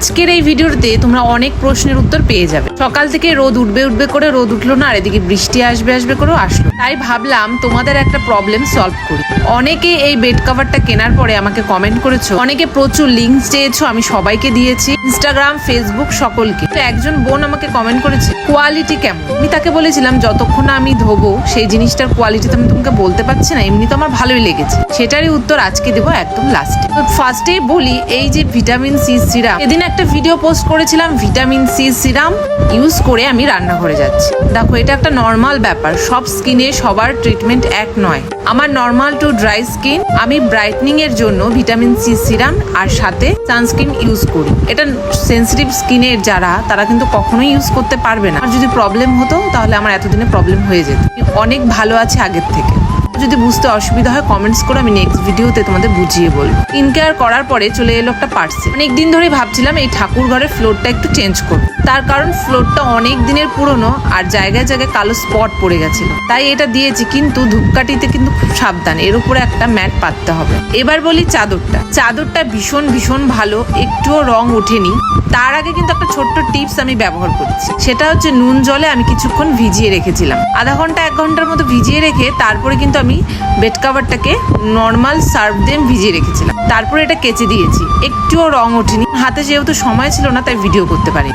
আজকের এই ভিডিওতে তোমরা অনেক প্রশ্নের উত্তর পেয়ে যাবে। সকাল থেকে রোদ উঠবে উঠবে করে রোদ উঠলো না, আর এদিকে বৃষ্টি আসবে আসবে করেও আসলো। তাই ভাবলাম তোমাদের একটা প্রবলেম সলভ করি। অনেকে এই বেড কভারটা কেনার পরে আমাকে কমেন্ট করেছো, অনেকে প্রচুর লিঙ্ক চেয়েছো, আমি সবাইকে দিয়েছি, ইনস্টাগ্রাম, ফেসবুক, সকলকে। তো একজন বোন আমাকে কমেন্ট করেছে কোয়ালিটি কেমন। আমি তাকে বলেছিলাম যতক্ষণ না আমি ধোবো সেই জিনিসটার কোয়ালিটি তো আমি তোমাকে বলতে পারছি না, এমনি তো আমার ভালোই লেগেছে। সেটারই উত্তর আজকে দেবো একদম লাস্টে। তো ফার্স্টেই বলি, এই যে ভিটামিন সি সিরাম, এদিন একটা ভিডিও পোস্ট করেছিলাম ভিটামিন সি সিরাম ইউজ করে আমি রান্নাঘরে যাচ্ছি। দেখো, এটা একটা নর্মাল ব্যাপার, সব স্কিনে সবার ট্রিটমেন্ট এক নয়। আমার নর্মাল টু ড্রাই স্কিন, আমি ব্রাইটনিং এর জন্য ভিটামিন সি সিরাম আর সাথে সানস্ক্রিন ইউজ করি। এটা সেন্সিটিভ স্কিনের যারা, তারা কিন্তু কখনোই ইউজ করতে পারবে না। আর যদি প্রবলেম হতো তাহলে আমার এতদিনে প্রবলেম হয়ে যেত। অনেক ভালো আছে আগের থেকে। যদি বুঝতে অসুবিধা হয় কমেন্টস করে, আমি নেক্সট ভিডিওতে তোমাদের বুঝিয়ে বলবো। স্কিন কেয়ার করার পরে চলে এলো একটা পার্সেল। অনেকদিন ধরে ভাবছিলাম এই ঠাকুর ঘরের ফ্লোরটা একটু চেঞ্জ করব। তার কারণ ফ্লোরটা অনেক দিনের পুরনো আর জায়গায় জায়গায় কালো স্পট পড়ে গেছিল। তাই এটা দিয়েছি, কিন্তু ধূপকাঠিতে কিন্তু খুব সাবধান, এর উপরে একটা ম্যাট পাততে হবে। এবার বলি চাদরটা ভীষণ ভীষণ ভালো, একটুও রং ওঠেনি। তার আগে কিন্তু একটা ছোট্ট টিপস আমি ব্যবহার করছি, সেটা হচ্ছে নুন জলে আমি কিছুক্ষণ ভিজিয়ে রেখেছিলাম, আধা ঘন্টা 1 ঘন্টার মতো ভিজিয়ে রেখে তারপরে কিন্তু আমি বেড কাভারটাকে নর্মাল সার্ফ দিয়ে ভিজিয়ে রেখেছিলাম। তারপরে এটা কেচে দিয়েছি, একটুও রং ওঠেনি। হাতে যেহেতু সময় ছিল না তাই ভিডিও করতে পারি।